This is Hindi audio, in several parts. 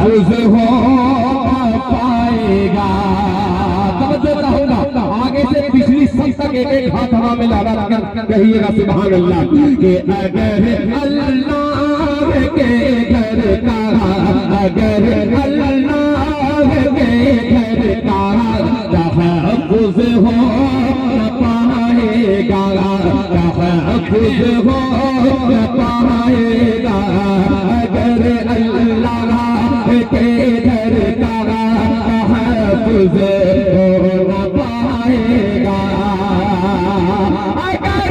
तहफ़्फ़ुज़ हो पाएगा। आगे से पिछली सब तक एक एक हाथ हवा में लगा कहिएगा सुभान अल्लाह। कि अगर अल्लाह के घर का, अगर अल्लाह के घर का तहफ़्फ़ुज़ हो न पाएगा, तहफ़्फ़ुज़ हो न पाएगा। अगर अल्लाह के घर का तहफ़्फ़ुज़ हो न पाएगा। अगर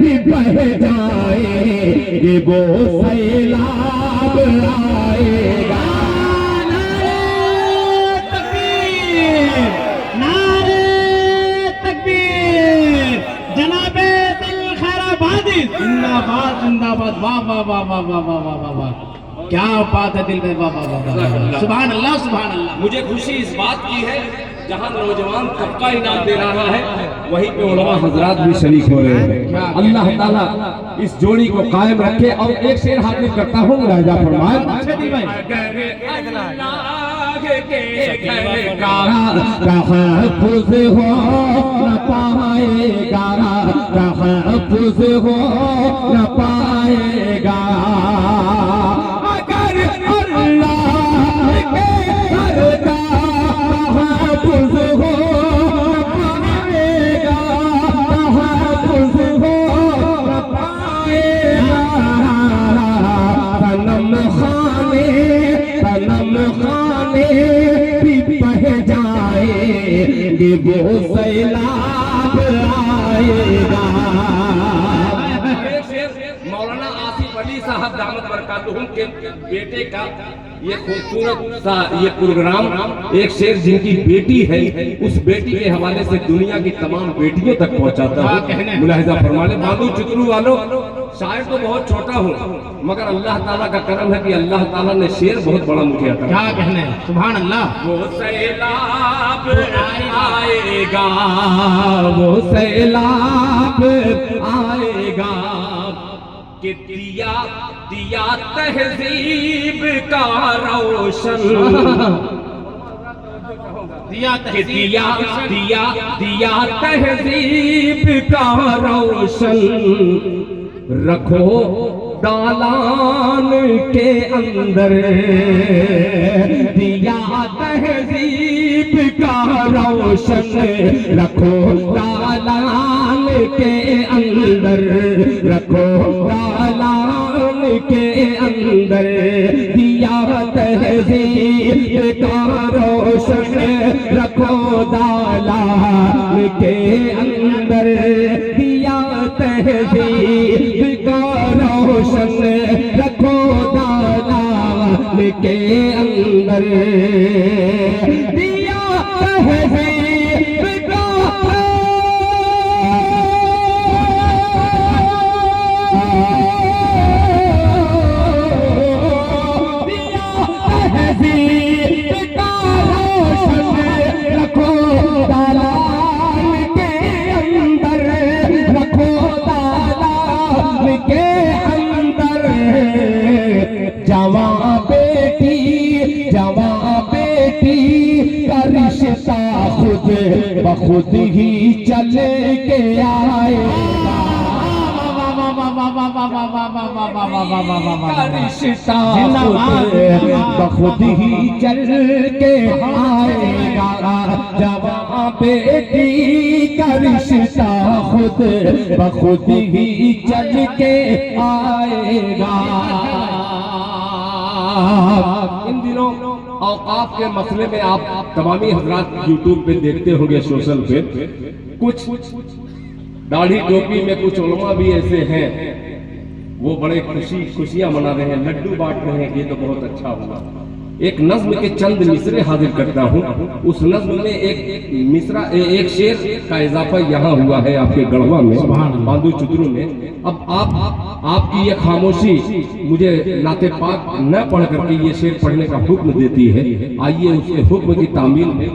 भी बह जाए ये वो सैलाब आएगा। नारे तकबीर, जनाबे दिल खैराबादी जिंदाबाद जिंदाबाद। वाह वाह वाह वाह वाह वाह वाह वाह वाह, क्या बात है दिल में। वाह वाह वाह, सुभान अल्लाह सुभान अल्लाह। मुझे खुशी इस बात की है जहां नौजवान तबका इनाम दे रहा है वहीं पे उलमा हजरात भी शरीक हो रहे हैं। अल्लाह ताला इस जोड़ी को कायम रखे। और एक शेर हाजिर करता हूँ राजा फरमाए। तहफ़्फ़ुज़ हो न पाएगा, तहफ़्फ़ुज़ हो न पाएगा। अगर अल्लाह के घर का तहफ़्फ़ुज़ हो न पाएगा, तहफ़्फ़ुज़ हो न पाएगा। सनम खाने भी बह जाए वो सैलाब आएगा। मौलाना आसिफ अली साहब दामद बरकातुहुम के बेटे का ये खूबसूरत सा ये प्रोग्राम, एक शेर जिनकी बेटी है उस बेटी के हवाले से दुनिया की तमाम बेटियों तक पहुंचाता है। मुलाहिजा फरमाने बांधू चितरू वालों, शायर तो बहुत छोटा हूँ मगर अल्लाह ताला का करम है कि अल्लाह ताला ने शेर बहुत बड़ा मुझे अता किया। क्या कहने हैं, सुभान अल्लाह। वो सैलाब आएगा, वो सैलाब आएगा कि दिया दिया तहजीब का रोशन, दिया कि दिया दिया दिया तहजीब का रोशन, रखो दालान के अंदर, दिया तहजीब का रोशन, रखो दालान के अंदर, रखो दालान के अंदर। दिया तहजीब का रोशन, रखो दालान के अंदर। दिया तहजीब का रोशन, रखो दालान के अंदर। दिया तहजीब का तहजीब का रोशन, रखो दालान के अंदर, रखो दालान के अंदर। जवां बेटी का रिश्ता खुद बखुद ही चल के आएगा। रिश्ता बखुद ही चल के आएगा। जवां बेटी का रिश्ता खुद बखुद ही चल के आएगा। इन दिनों औकाफ के मसले में आप तमामी हजरात यूट्यूब पे देखते होंगे, सोशल पे कुछ दाढ़ी टोपी में कुछ उलमा भी ऐसे हैं, वो बड़े खुशियां मना रहे हैं, लड्डू बांट रहे हैं। ये तो बहुत अच्छा हुआ एक नज्म के चंद मिसरे हाजिर करता हूँ। उस नज्म में एक शेर का इजाफा यहाँ हुआ है आपके गढ़वा में, बांदू चुदरू में। अब आपकी ये खामोशी मुझे नाते पाक न पढ़ करके ये शेर पढ़ने का हुक्म देती है। आइए उसके हुक्म की तामील में।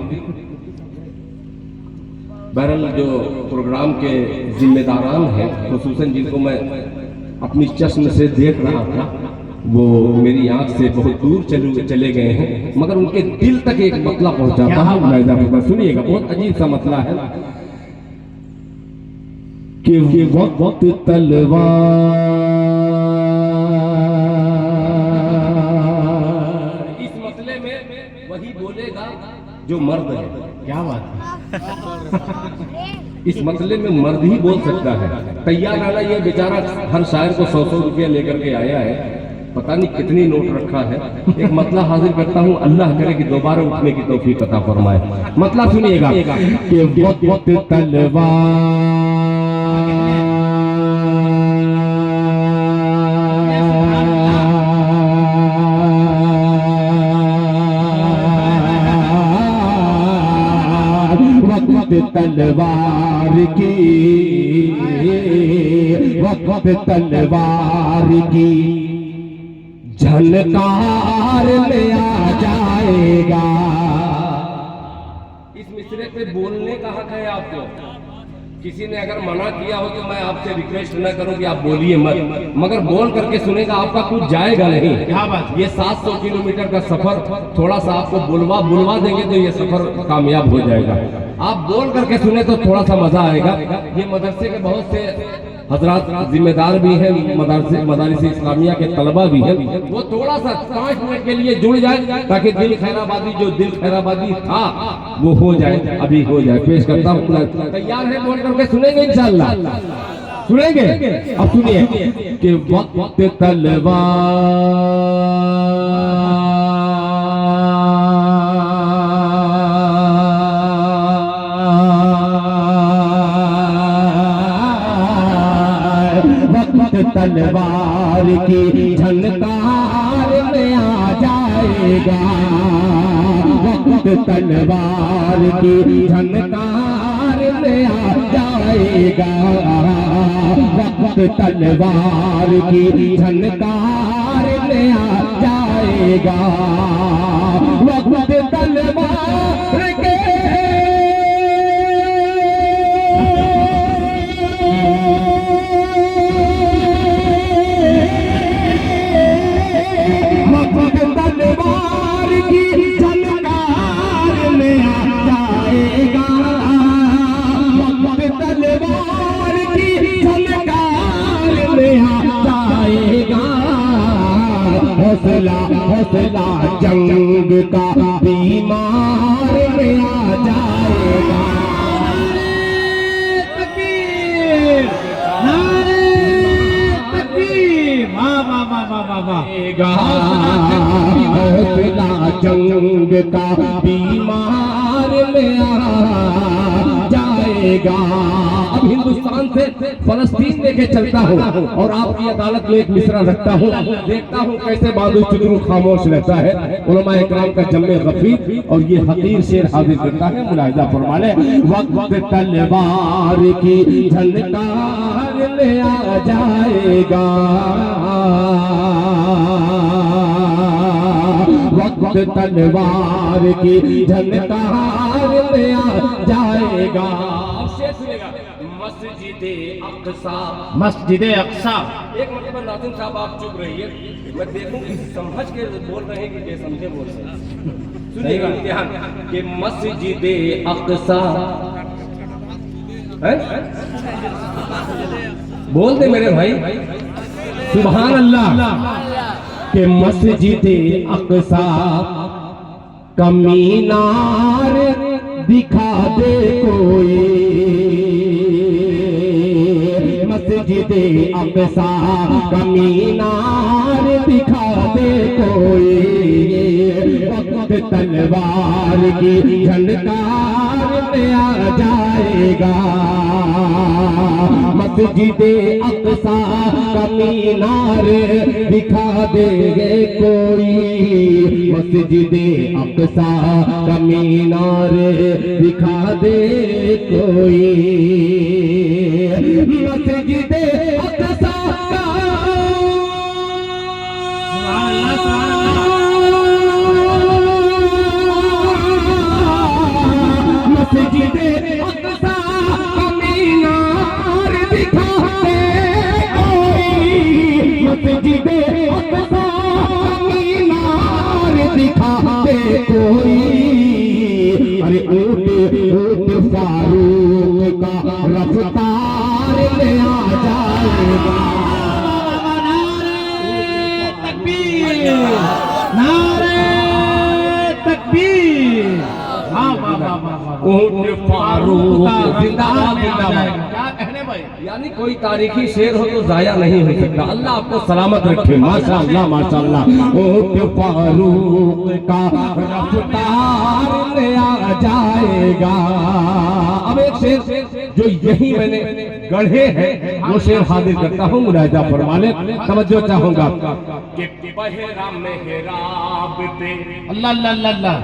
बहरहाल जो प्रोग्राम के जिम्मेदारान हैं, खुसूसन जिनको मैं अपनी चश्म से देख रहा था, वो मेरी आंख से बहुत दूर चले गए हैं, मगर उनके दिल तक एक मतला पहुंचाता हूं। सुनिएगा, बहुत अजीब सा मतला है कि वक्त तलवार, इस मसले में वही बोलेगा जो मर्द है। क्या बात है। इस मसले में मर्द ही बोल सकता है। तैयार आना ये बेचारा हर शायर को 100-100 रुपया लेकर के आया है, पता नहीं कितनी नोट रखा है। एक मतला हाजिर करता हूँ, अल्लाह करे कि दोबारा उठने की तौफीक अता फरमाए। मतला सुनिएगा कि वक्त तलवार, तलवार की, वक्त तलवार की झलकार ले आ जाएगा। इस मिसरे पे बोलने का हक है आपको। किसी ने अगर मना किया हो तो मैं आपसे रिक्वेस्ट न करूं कि आप बोलिए मत, मगर बोल करके सुनेगा आपका कुछ जाएगा नहीं। क्या बात। ये 700 किलोमीटर का सफर थोड़ा सा आपको बुलवा देंगे तो ये सफर कामयाब हो जाएगा। आप बोल करके सुने तो थोड़ा सा मजा आएगा। ये मदरसे के बहुत से हजरात जिम्मेदार भी हैं, मदारिस इस्लामिया के तलबा भी हैं, वो थोड़ा सा 5 मिनट के लिए जुड़ जाए ताकि दिल खैराबादी जो दिल खैराबादी था वो हो जाए, अभी हो जाए। पेश करता हूँ, तैयार है? बोल करके सुनेंगे इंशाअल्लाह, सुनेंगे। अब सुनिए कि वक्त तलवार, तलवार की झनकार में आ जाएगा। वक्त तलवार की झनकार में आ जाएगा। वक्त तलवार की झनकार में आ जाएगा। वक्त तलवार के तलवार की झलकार में आ जाएगा। वक्त तलवार की झलकार में आ जाएगा। हौसला हौसला जंग का बीमार में आ जाएगा। तकबीर, नारे तकबीर, वाह वाह वाह वाह वाह वाह। हौसला जंग का बीमार में आ जाएगा। अब हिंदुस्तान से फलस्तीन लेके चलता हूँ और आपकी अदालत में एक मिसरा रखता हूँ, देखता हूँ कैसे बादू चुदरू खामोश रहता है। उलमा इकराम का जम्मे गफीर और ये हकीर शेर हाजिर करता है, मुलाहिजा फरमा ले। वक्त तलवार की झनकार ले आ जाएगा। वक्त तलवार की झनकार ले आ जाएगा। मस्जिदे अक्सा, मस्जिदे अक्सा। एक मतलब नाज़िम साहब आप चुप रहिए, मैं देखूं कि समझ के बोल रहे हैं कि बेसमझे बोल रहे हैं। सुनिएगा ध्यान कि मस्जिदे अक्सा बोल दे मेरे भाई, सुभान अल्लाह। के मस्जिदे अक्सा का मीनार दिखा दे कोई। मस्जिदे अक्सा का मीनार दिखा दे कोई। वक्त तलवार की झनकार में आ जाएगा। मस्जिदे अक़सा का मीनार दिखा देंगे कोई, मस्जिदे अक़सा का मीनार दिखा दे कोई, मस्जिदे अक़सा का मस्जिदे अक़सा का मीनार दिखा दे कोई, मस्जिदे अक़सा का मीनार दिखा दे कोई। अरे ऊट ऊट फारूक का रफ्तार ले आ जाएगा। नारे तकबीर, ऊट फारूक जिंदाबाद जिंदाबाद। क्या कहने भाई, यानी कोई तारीखी शेर हो तो जाया नहीं हो सकता। अल्लाह आपको सलामत रखे। माशाअल्लाह माशाअल्लाह। ऊट फारूक का रफ्तार ले आ जाएगा। अब एक शेर जो यही मैंने गढ़े हैं वो शेर हाजिर करता हूँ, मुलाहिजा फरमा ले, तवज्जो चाहूंगा। कि पहरा मेहराब पे, अल्लाह अल्लाह अल्लाह,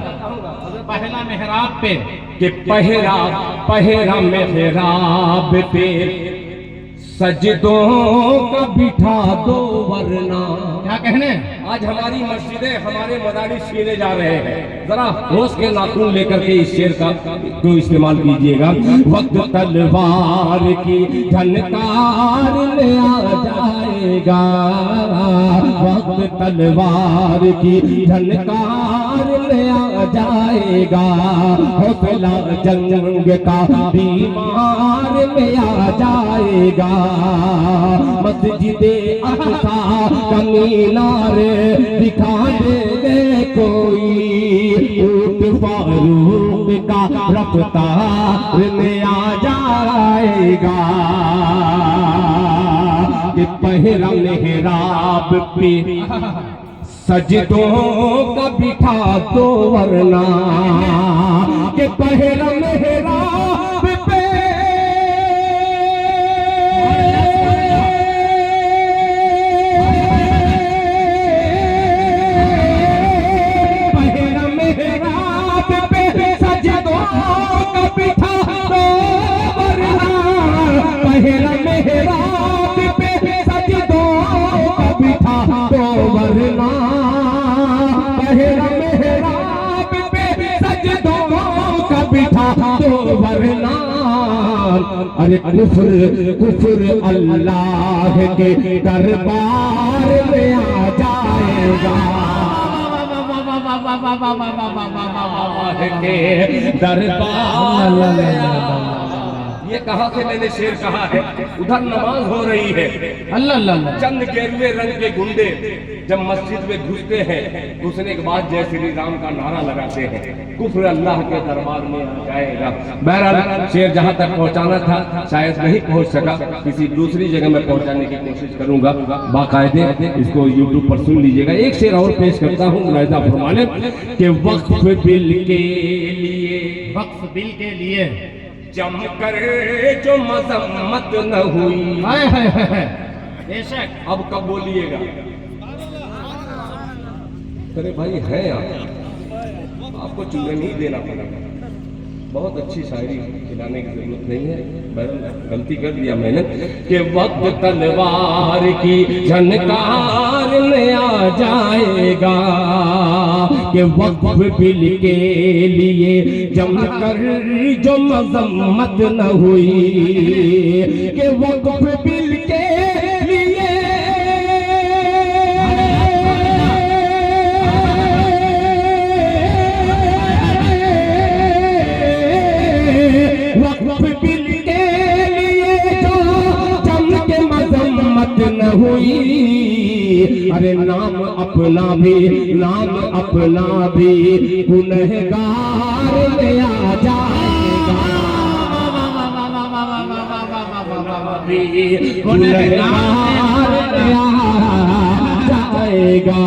पहला मेहराब पे, कि पहरा पहरा मेहराब पे सजदों का बिठा दो वरना। क्या कहने, आज हमारी मस्जिदें हमारे मदारिस छीने जा रहे हैं। जरा होश के नाखून लेकर के इस शेर का को इस्तेमाल कीजिएगा। वक्त तलवार की झनकार ले आ जाएगा, वक्त तलवार की झनकार ले आ जाएगा। हौसला जंग का बीमार में आ जाएगा। मस्जिदे अक़सा का मीनार दिखा देंगे कोई, ऊट फारूक का रफ्तार में आ जाएगा। कि पहरा मेहराब पे सजदों का बिठा दो वरना, कि पहरा मेहराब पे पहला मेहराब पे सजदों का बिठा दो वरना, पहला मेहराब पे सजदों का बिठा दो वरना। अरे कुफ्र कुफ्र अल्लाह के दरबार में आ जाएगा, के दरबार। ये कहाँ से मैंने शेर कहा है, उधर नमाज हो रही है। अल्लाह अल्लाह, चंद गेरुए रंग के गुंडे जब मस्जिद में घुसते हैं, घुसने के बाद जय श्री राम का नारा लगाते हैं, कुफ्र अल्लाह के दरबार में आ जाएगा। बहरहाल शेर जहाँ तक पहुँचाना था शायद नहीं पहुँच सका, किसी दूसरी जगह में पहुँचाने की कोशिश करूंगा। बाकायदे इसको यूट्यूब पर सुन लीजिएगा। एक शेर और पेश करता हूँ, मुलाहिजा फरमा लें कि वक्फ बिल के लिए, वक्फ बिल के लिए जम कर जो मजम्मत न हुई। हाय हाय हाय, बेशक। अब कब बोलिएगा? अरे भाई है आप, आपको चूल्हे नहीं देना पड़ेगा। बहुत अच्छी शायरी खिलाने की जरूरत नहीं है, गलती कर दिया मैंने। कि वक्त तलवार की झनकार में आ जाएगा, कि वक्त बिल के लिए जम कर जो मजम्मत न हुई, कि वक्त बिल के लिए बिल के लिए जो जम के मजम्मत न हुई। अरे नाम अपना भी गुनहगार में आ जाएगा, गुनहगार में आ जाएगा।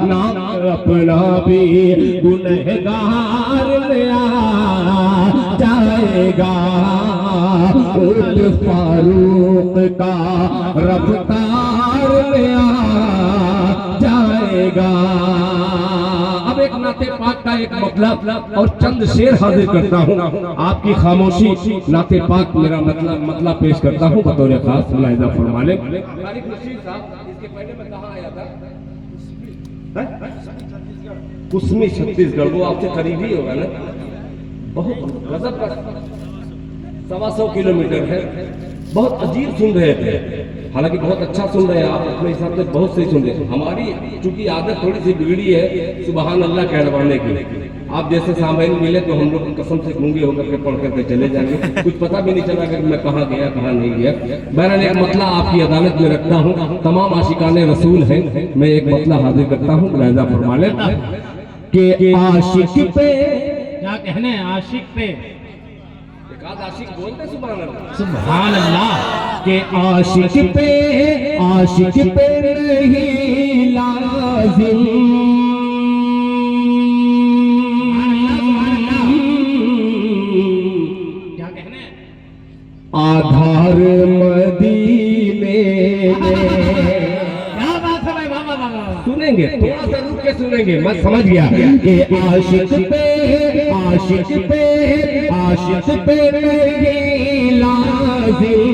नाम अपना भी गुनहगार में आ जाएगा। फारूक का रफ्तार में आ जाएगा। अब एक नाते पाक का एक मतलब और चंद शेर हाजिर करता हूँ। आपकी खामोशी नाते पाक मेरा मतलब पेश करता हूँ बतौर खास मुलाहिजा फरमा लें। इसके पहले मैं कहाँ आया था? कुसमी छत्तीसगढ़, वो आपसे करीब ही होगा ना। बहुत गजब का 125 किलोमीटर है। बहुत अजीब सुन रहे थे, हालांकि बहुत अच्छा सुन रहे हैं आप, अपने हिसाब से बहुत सही सुन रहे हैं। हमारी चूंकि आदत थोड़ी सी बिगड़ी है सुबहान अल्लाह कहलवाने की। आप जैसे सामईन मिले तो हम लोग कसम से गूंगे होकर के पढ़ करके चले जाएंगे, कुछ पता भी नहीं चला कि मैं कहाँ गया कहाँ नहीं गया। बहरहाल एक मतला आपकी अदालत में रखता हूँ, तमाम आशिकाने रसूल हैं, मैं एक मतला हाजिर करता हूँ, मुलाहिजा फरमा लें कि आशिक पे क्या कहने हैं आशिक पे? आशिक बोलते सुभान अल्लाह। सुभान अल्लाह। के आशिक पे नहीं लाजिम क्या कहने हैं? आधार मदीने क्या बात है भाई, वाह वाह वाह वाह। सुनेंगे, थोड़ा सा रुक के सुनेंगे, मैं समझ गया। के आशिक पे नहीं लाजिम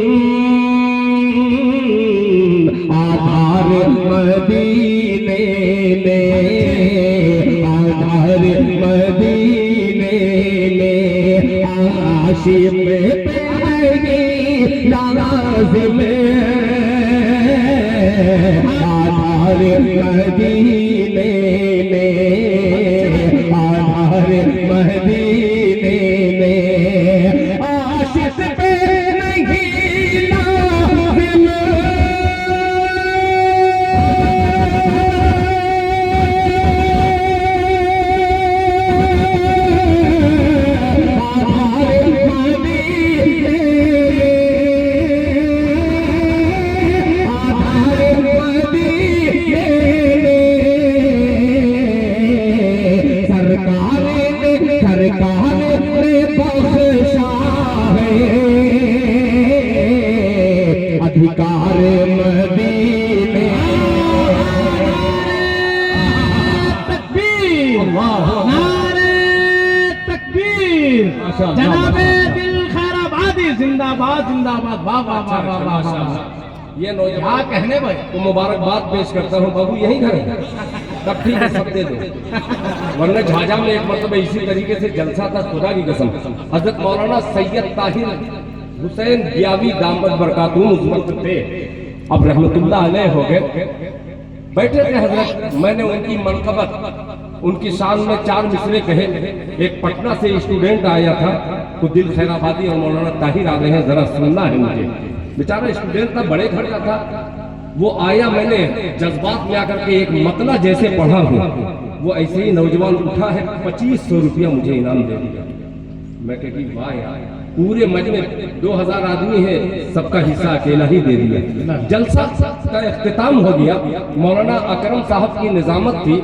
आधार मदीने में, आधार मदीने में आशिक पे नहीं लाजिम आधार मदीने में, आधार मदीने में आशिक पे नहीं लाजिम आधार मदीने सरकार ने बख्शा है अधिकार मदीने। तकबीर, नारे तकबीर, जनाबे दिल खैराबादी जिंदाबाद जिंदाबाद, वाह वाह वाह वाह वाह वाह। ये नौजवान क्या कहने भाई? को मुबारकबाद पेश करता हूँ। बाबू यही घर है, तब ठीक है, सब दे दो, वरना झाझा में एक मतलब इसी तरीके से जलसा था, खुदा की कसम। हजरत मौलाना सैयद ताहिर हुसैन बियावी दामद बरकातूम उस वक्त थे, अब रहमतुल्लाह अलैह हो गए। बैठे थे हजरत, मैंने उनकी मनकबत, उनकी शान में 4 मिसरे कहे। एक पटना से स्टूडेंट आया था, तो दिल खैराबादी और मौलाना ताहिर आ रहे हैं, जरा सुनना है मुझे। बेचारा स्टूडेंट था, बड़े घर का था, वो आया, मैंने जज्बात में आकर के एक मतला जैसे पढ़ा हूँ, वो ऐसे ही नौजवान उठा है, 2500 रुपया मुझे इनाम दे दिया। मैं कहती वाह यार, पूरे मजमे 2000 आदमी है, सबका हिस्सा अकेला ही दे दिया। जलसा का इख्तिताम हो गया। मौलाना अकरम साहब की निजामत थी।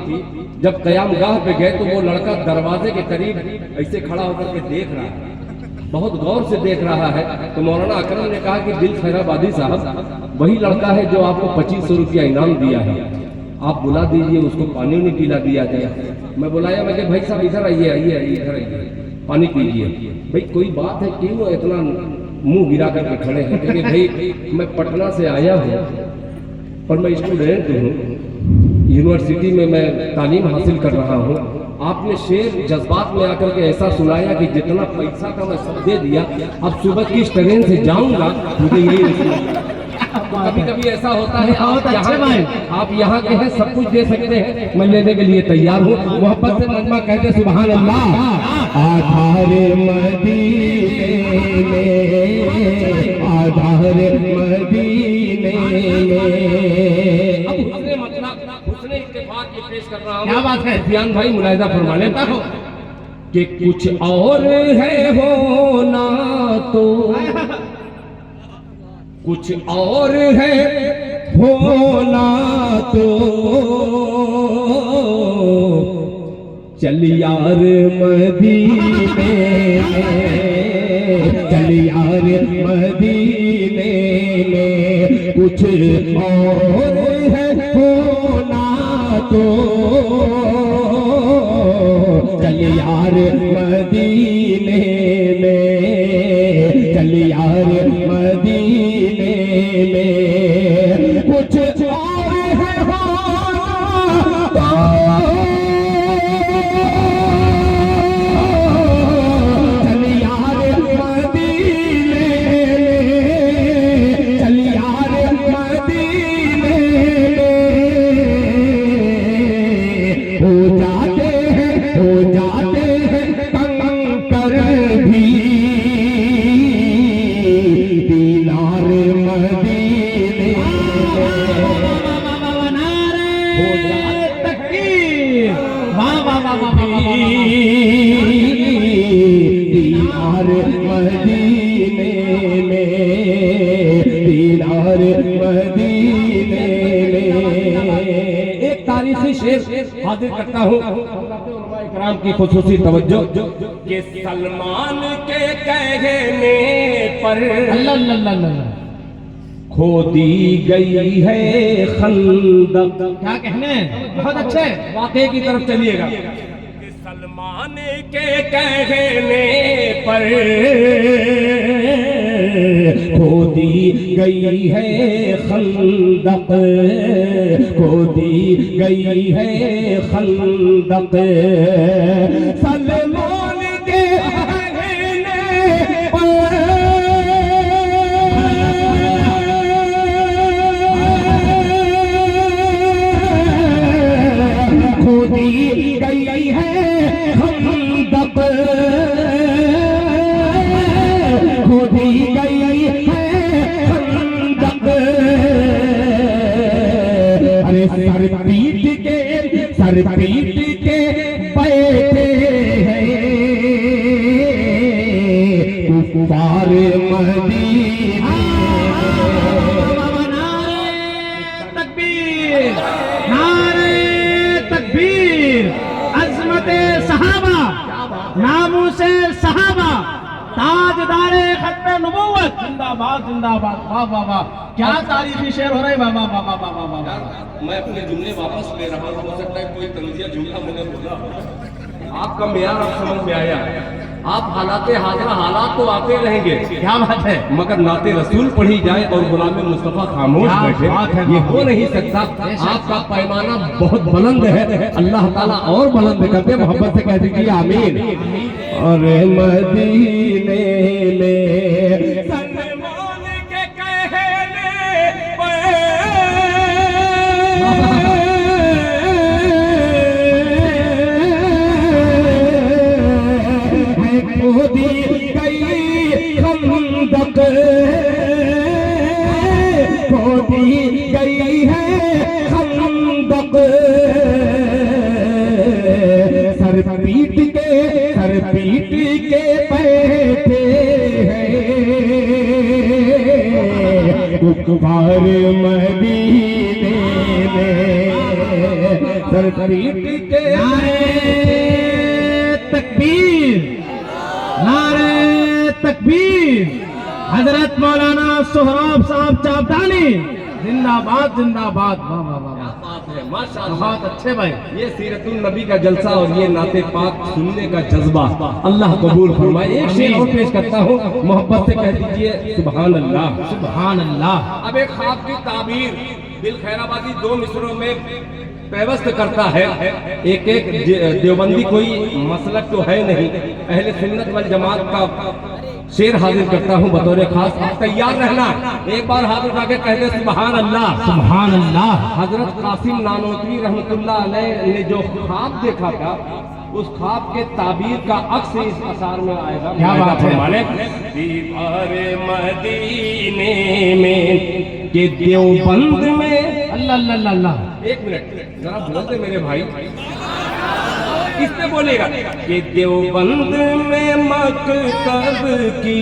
जब कयामगाह पे गए तो वो लड़का दरवाजे के करीब ऐसे खड़ा होकर के देख रहा है, बहुत गौर से देख रहा है। तो मौलाना अकरम ने कहा कि दिल खैराबादी साहब वही लड़का है जो आपको 2500 रुपया इनाम दिया है, आप बुला दीजिए उसको, पानी नहीं पिला दिया जाए। मैं बुलाया, मैं भाई साहब इधर आइए, आइए इधर आइए, पानी पीजिए। भाई कोई बात है, क्यों इतना मुंह गिरा करके खड़े हैं? क्योंकि भाई मैं पटना से आया हूँ और मैं स्टूडेंट हूँ, यूनिवर्सिटी में मैं तालीम हासिल कर रहा हूँ। आपने शेर जज्बात में आकर के ऐसा सुनाया कि जितना पैसा था मैं सब दे दिया, अब सुबह किस ट्रेन से जाऊंगा मुझे यही। कभी कभी ऐसा होता है, आप यहाँ के हैं, सब कुछ दे सकते हैं, मैं लेने के लिए तैयार हूँ। मोहब्बत से मजमा कहते सुभान अल्लाह। आधार मदीने में, आधार मदीने में। हुस्ने इत्तेफाक ये पेश कर रहा हूँ। क्या बात है? सुफियान भाई मुलाहिजा फरमा लेता हूँ कि कुछ और है होना तो, कुछ और है होना तो, चल यार मदीने में, चल यार मदीने कुछ और है होना तो चल यार मदीने में, चल यार मदीने में, कुछ और है होना तो चल यार मदीने में, चल यार मदीने में, हो जाते हैं कंकर भी दीनार मदीने दीनार मदीने में, दीनार मदीने में। एक तारीखी शेर हाजिर करता हूँ इकराम की खुसूसी तवज्जो कि सलमान के कहने पर अल्लाह खो दी गई है खंदक। क्या कहने, बहुत अच्छे। वाकई की तरफ चलिएगा। कि सलमान के कहने पर खो दी गई है खंदक, खो दी गई है खंदक। सलमान के कहने पर खो दी गई है खंदक, खो दी गई है खंदक। अरे सर पीट के बैठे हैं कुफार मदीना। तकबीर, नारे तकबीर, अज़मते सहाबा, नामूसे सहाबा, ताजदारे खत्मे नबुव्वत, जिंदाबाद जिंदाबाद। वाह वाह वाह, क्या तारीफी शेर हो रहे। वाह वाह वाह वाह वाह वाह वाह। मैं अपने जुमले वापस ले रहा हूँ। हो सकता है कोई तंजिया जुमला मैंने बोला, आपका मेयार अब समझ में आया। आप हालाते हाजरा हालात तो आते रहेंगे, क्या बात है, मगर नाते रसूल पढ़ी जाए और गुलाम मुस्तफा खामोश क्या बैठे, बात है, ये हो नहीं सकता। आपका पैमाना बहुत बुलंद है, अल्लाह ताला और बुलंद कर दे। मोहब्बत से कह दीजिए आमीन। अरे मदीने में सलमान के कहने खो दी गई खंदक, खो दी गई है खंदक। सर पीट के बैठे हैं कुफार मदीने में, सर पीट के। तकबीर, नारे तकबीर। हजरत मौलाना सोहराब साहब चापटानी, जिंदाबाद जिंदाबाद। वाह वाह वाह, माशाअल्लाह, बहुत अच्छे भाई। ये सीरतुल नबी का जलसा और ये नाते पाक सुनने का जज्बा अल्लाह कबूल फरमाए। एक शेर और पेश करता हूँ, मोहब्बत से कह दीजिए सुभान अल्लाह। सुभान अल्लाह। अब एक ख्वाब की ताबीर दिल खैराबादी 2 मिसरों में पेवस्त करता है। एक देवबंदी कोई मसलक तो है नहीं, अहले सुन्नत वल जमात का शेर हाजिर करता हूँ बतौर खास। आप तैयार रहना, एक बार हाथ उठा के कहते सुभान अल्लाह। सुभान अल्लाह। हजरत कासिम नानोतवी रहमतुल्लाह अलैह ने जो ख्वाब देखा था, उस ख्वाब के ताबीर का अक्स इस असार में आएगा। क्या बात है। मालिक दीवारे मदीने में के देवबंद में। अल्लाह अल्लाह अल्लाह। एक मिनट जरा बोलते मेरे भाई, इससे बोलेगा कि देवबंद में मकतब की,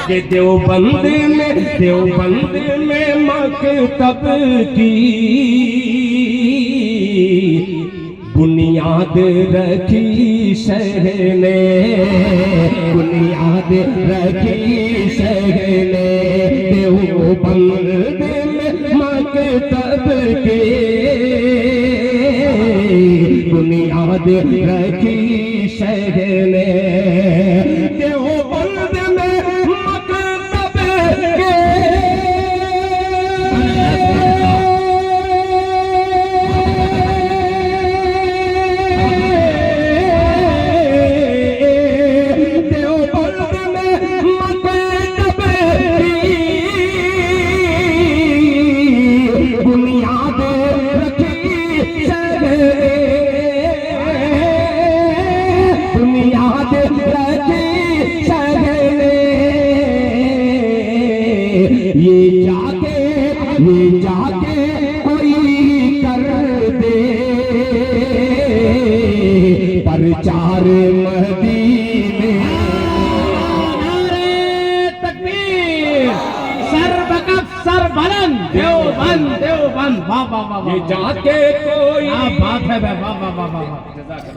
कि देवबंद में मकतब की बुनियाद रखी शहर ने, बुनियाद रखी शहर ने। बुनियाद रखी शहर ने, देवबंद में मकतब के ये जाके कोई कर दे प्रचार मदीने। नारे तकबीर, सर बकफ सर बुलंद, देवबंद देवबंद, वाह वाह वाह, ये जाके कोई क्या बात है, वाह वाह वाह वाह,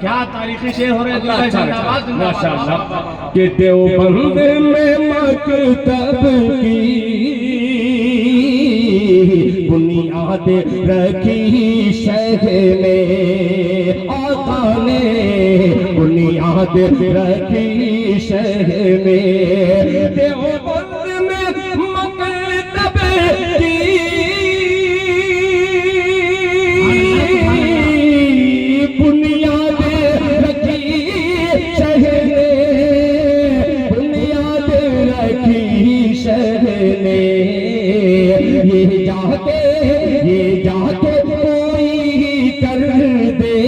क्या तारीखी शेर हो रहे हैं। जिंदाबाद जिंदाबाद। कि देवबंद में मकतब की बुनियाद रखी शहर में, आका ने बुनियाद रखी शहर में, देवबंद में मकतब की बुनियाद रखी शहर में, बुनियाद रखी शहर में। ये जाके कोई कर दे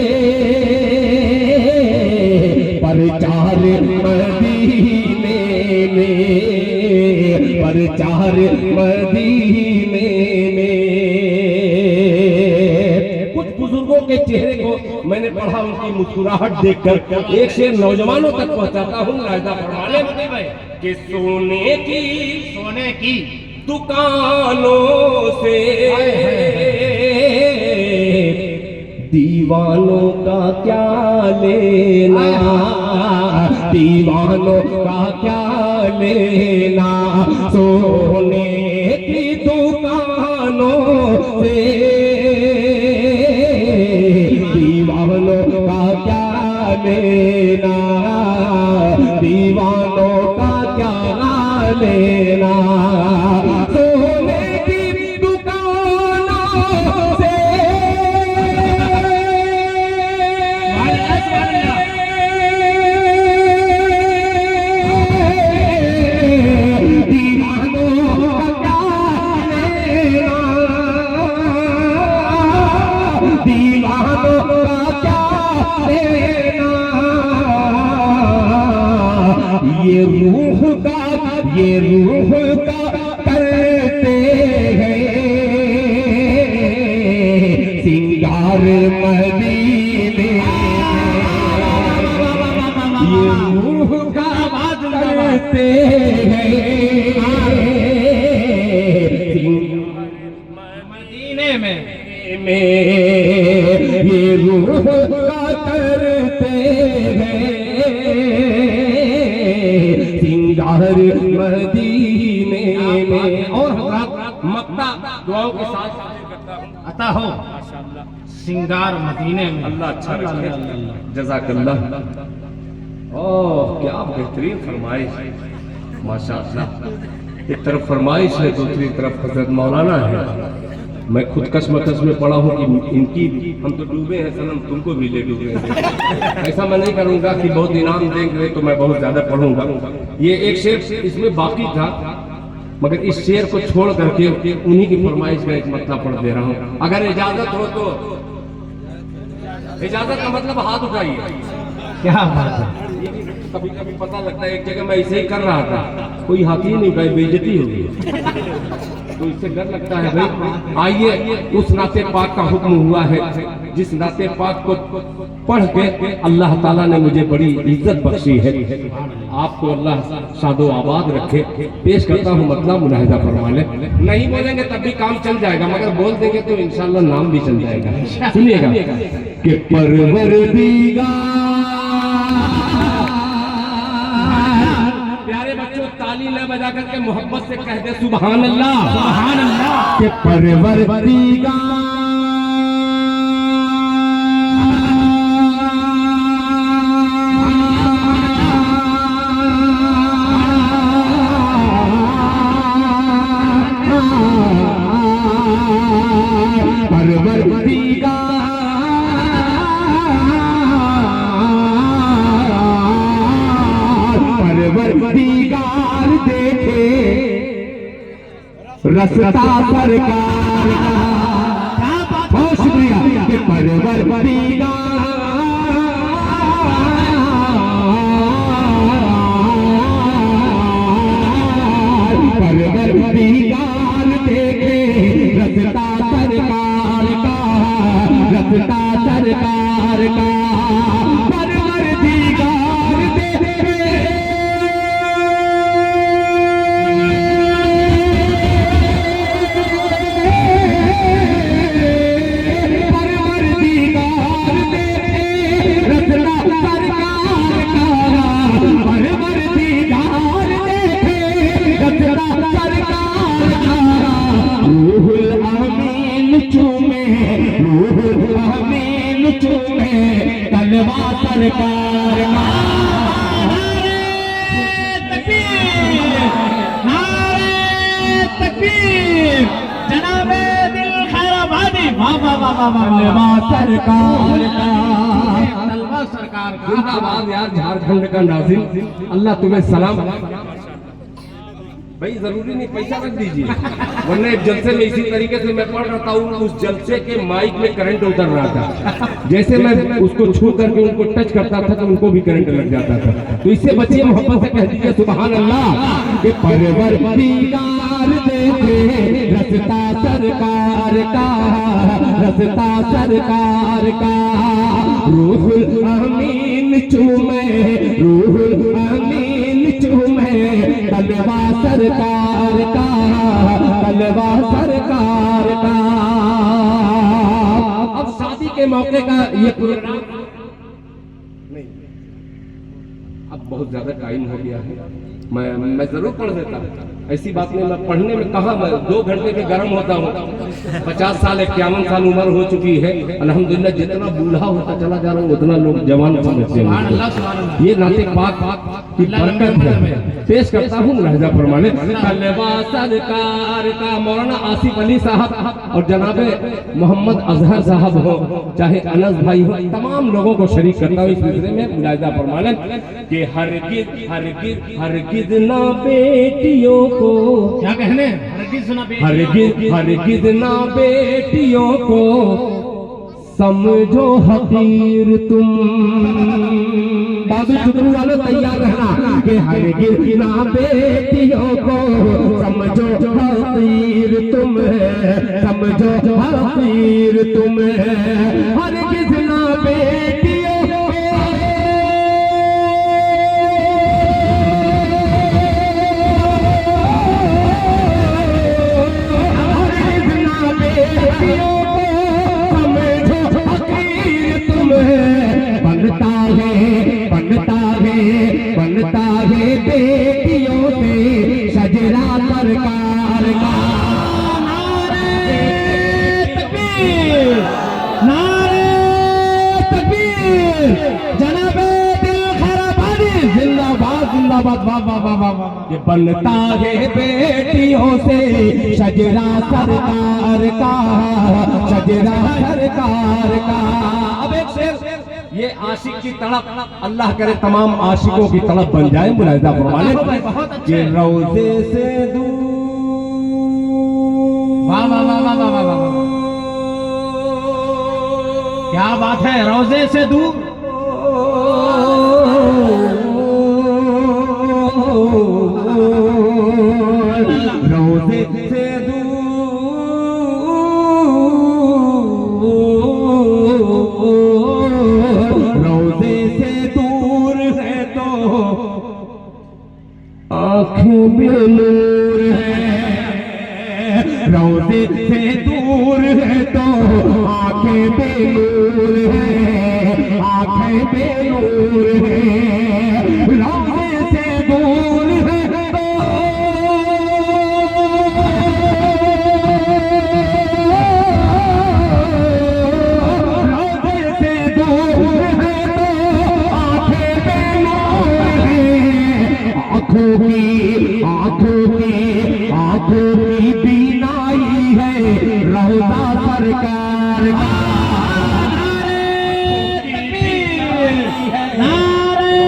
प्रचार मदीने में, प्रचार मदीने में। कुछ बुजुर्गों के चेहरे को मैंने पढ़ा, उनकी मुस्कुराहट देखकर एक शेर नौजवानों तक पहुंचाता हूँ। राजा फरमाने कि सोने की दुकानों से दीवानों का क्या लेना, दीवानों का क्या लेना, सोने की दुकानों से दीवानों का क्या लेना, दीवानों का क्या लेना, सोने की दुकानों से ये रूह का करते हैं सिंगार मदीने, ये रूह का करते हैं मदीने में, ये रूह का करते हैं सिंगार मदीने में। और हज़रात मक्ता दुआओं के साथ अता हो सिंगार मदीने में। अल्लाह अच्छा रखे, जज़ाकल्लाह। ओह क्या बेहतरीन फरमाइश, माशाअल्लाह। एक तरफ फरमाइश है, दूसरी तरफ हज़रत मौलाना है। मैं खुद कसमकस में पड़ा हूँ कि इनकी हम तो डूबे हैं सनम, तुमको भी ले डूबे। ऐसा मैं नहीं करूँगा कि बहुत इनाम देंगे तो मैं बहुत ज्यादा पढ़ूंगा। ये एक शेर इसमें बाकी था, मगर इस शेर को छोड़ करके उन्हीं की फरमाइश का एक मतलब पढ़ दे रहा हूँ। अगर इजाजत हो तो इजाजत का मतलब हाथ उठाइए। क्या बात है। कभी कभी पता लगता है एक जगह मैं ऐसे ही कर रहा था, कोई हाथ ही नहीं उठाई, बेइज्जती हो गई। तो इससे डर लगता है भाई। आइए उस नाते पाक का हुक्म हुआ है जिस नाते पाक को पढ़ के अल्लाह ताला ने मुझे बड़ी इज्जत बख्शी है। आपको अल्लाह शादो आबाद रखे। पेश करता हूँ मतलब, मुलाहिजा फरमा ले। नहीं बोलेंगे तब भी काम चल जाएगा, मगर बोल देंगे तो इंशाल्लाह नाम भी चल जाएगा। सुनिएगा कि परवरदिगार, प्यारे बच्चों ताली न बजा करके मोहब्बत से कह दे सुभान अल्लाह, सुभान अल्लाह। कि परवरदिगार रसता सरकार का। बहुत शुक्रिया कि परवरदिगार देखे रसता सरकार का, रसता सरकार का। परवरदिगार देखे तलवा सरकार का। तकबीर जनाबे दिल खैराबादी वाह वाह वाह वाह वाह तलवा सरकार का। तलवा सरकार का। जिंदाबाद यार झारखंड का नाज़िम, अल्लाह तुम्हें सलाम। भाई जरूरी नहीं पैसा रख दीजिए, वरना एक जलसे में इसी तरीके से मैं पढ़ रहा हूँ, उस जलसे के माइक में करंट उतर रहा था। जैसे मैं उसको छू करके उनको टच करता था तो उनको भी करंट लग जाता था। तो इससे बचिए, मोहब्बत से कह दीजिए सुभान अल्लाह कि परवरदिगार देखे रसता सरकार का, रसता सरकार का। रूहुल अमीन चूमे, रूहुल अमीन चूमे तलवा सरकार का, तलवा सरकार का। अब शादी के मौके का ये प्रोग्राम नहीं, अब बहुत ज्यादा टाइम हो गया है, मैं जरूर पढ़ देता, ऐसी बात नहीं। मैं पढ़ने में कहा, मैं 2 घंटे में गर्म होता हूँ। 50 साल 51 साल उम्र हो चुकी है, अल्हम्दुलिल्लाह। जितना बूढ़ा होता चला जा रहा हूँ उतना लोग जवान समझते हैं। ये नाते पाक की बरकत है। पेश करता हूँ लहजा फरमाने तलवा सरकार का। मौलाना आसिफ अली साहब और जनाबे मोहम्मद अजहर साहब हो, चाहे अनस भाई हो, तमाम लोगों को शरीक करता हूँ इस सिलसिले में मुलाहिजा फरमाने कि हरगिज हरगिज हरगिज ना बेटियों को, क्या कहने, हरगिज ना बेटियों, हरगिज हरगिज ना बेटियों को समझो हकीर तुम। बाबू जुगनू वालों तैयार रहना कि हरगिज ना बेटियों को समझो हकीर तुम, समझो हकीर तुम। हरगिज ना बेटियों बनता है बेटियों से सजरा सरकार का। नारे तकबीर, नारे तकबीर। जनाबे दिल खैराबादी जिंदाबाद जिंदाबाद वाह वाह वाह वाह वाह। ये बनता है बेटियों से सजरा सरकार का, सजरा सरकार का। अब एक शेर, ये आशिक की तड़प, अल्लाह करे तमाम आशिकों की तड़प बन जाए। मुलाहिजा फरमाने कि रोजे से दूर, वाह वाह वाह वाह वाह वाह वाह, क्या बात है। रोजे से दूर, रोजे से दूर, रोजे से दूर है तो आँखें में नूर है, रोजे से दूर है तो आँखें में नूर है, आँखें में नूर है। रोजे से दूर है तो आंखों की बीनाई है रौदा सरकार का। नारे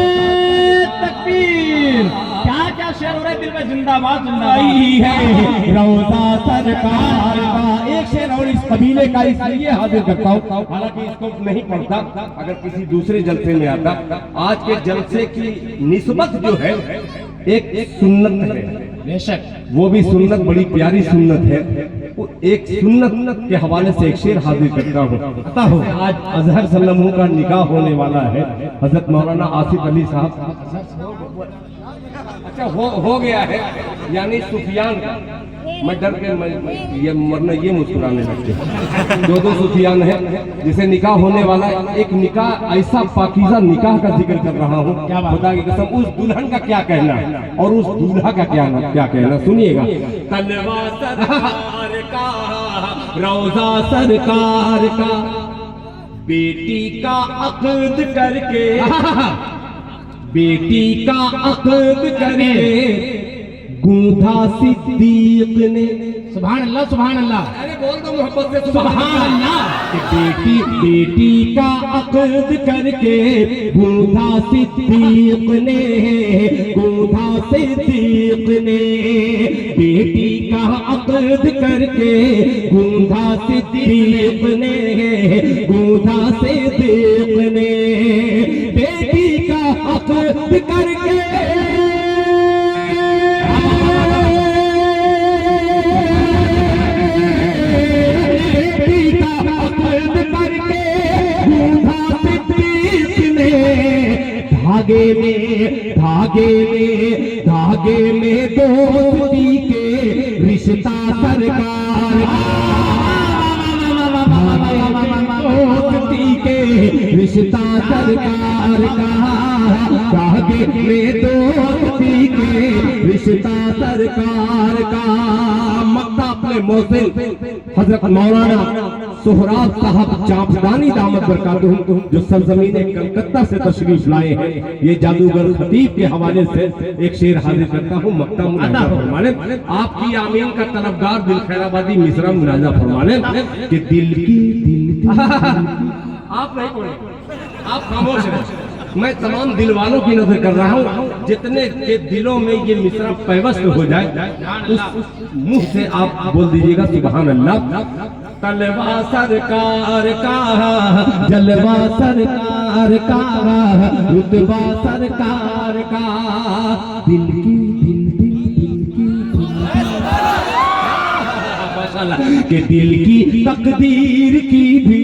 तकबीर, क्या क्या शेर हो रहा है दिल में, जिंदाबाद जिंदाबाद। आई है रौजा सरकार का। एक शेर और इस कबीले का इसलिए हाजिर करता हूँ, हालांकि इसको नहीं पढ़ता, अगर किसी दूसरे जलसे में आता। आज के जलसे की निस्बत जो है एक सुन्नत है, बेशक वो भी सुन्नत बड़ी प्यारी सुन्नत है। वो एक सुन्नत के हवाले से एक शेर हाजिर करता हूँ। आज अजहर सल्लमू का निकाह होने वाला है हजरत मौलाना आसिफ अली साहब। अच्छा हो गया है, यानी सुफियान का। मैं डर के ये मरना ये मुस्कुराने लगते हैं। दो सुफियान है जिसे निकाह होने वाला है। एक निकाह ऐसा पाकीज़ा निकाह का जिक्र कर रहा हूँ, खुदा की कसम। उस दुल्हन का क्या कहना और उस दूल्हा का क्या कहना, सुनिएगा। तलवा सरकार का, रौजा सरकार का, बेटी का अक़द करके, बेटी का अक़द करके गूंथा सिद्दीक ने। सुभान अल्लाह सुभान अल्लाह। अरे बोल दो मोहब्बत से सुभान अल्लाह। बेटी का अक़द करके गूंथा सिद्दीक ने, गूंथा सिद्दीक ने। बेटी का अक़द करके गूंथा सिद्दीक ने, गूंथा सिद्दीक ने। बेटी का अक़द करके धागे में दोस्ती के रिश्ता सरकार का, दोस्ती के रिश्ता सरकार का। धागे में दोस्ती के रिश्ता सरकार का। मक्ता अपने मौसिल हजरत मौलाना सोहराब साहब चांपदानी दामत बरकातुहू जो सरजमीन कलकत्ता से तशरीफ लाए हैं, ये जादूगर खतीब के हवाले से एक शेर हाजिर करता हूँ। मक्ता मुनाजा फरमाने, आपकी आमीन का तलबगार दिल खैराबादी मिसरा मुनाजा फरमाने कि दिल की आप नहीं पढ़े, आप खामोश हैं। मैं तमाम दिल वालों की नजर कर रहा हूँ, जितने के दिलों में ये मिसरा पैवस्त हो जाए उस मुंह से आप बोल दीजिएगा सुभान अल्लाह। तलवा सरकार का, जलवा सरकार का, रुतबा सरकार का। दिल की माशाल्लाह के दिल की तकदीर की भी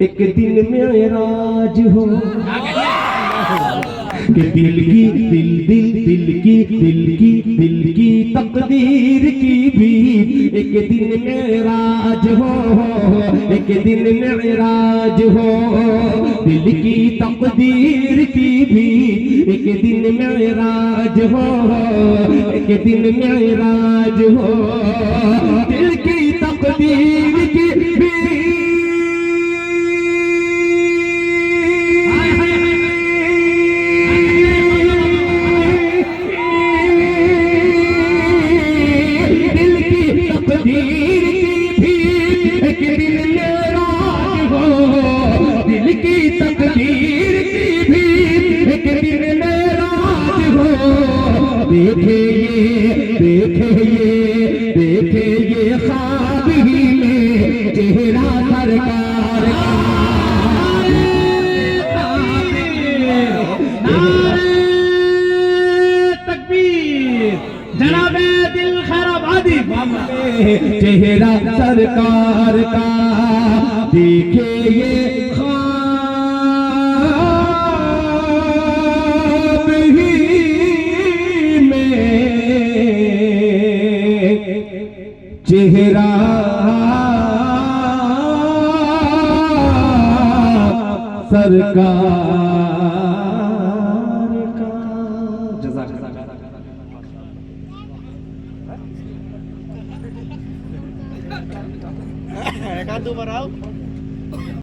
एक दिन मेराज हो, कि दिल की तकदीर की भी एक दिन मेराज हो, एक दिन मेराज हो। दिल की तकदीर की भी एक दिन मेराज हो, एक दिन मेराज हो। दिल की तकदीर की भी देखे ये ख्वाब ही में चेहरा सरकार का। तकबीर जनाबे दिल खैराबादी। चेहरा सरकार का देखे ये ख्वाब ही में चेहरा सरकार का। जज़ाकल्लाह। एक आध दो बार आओ।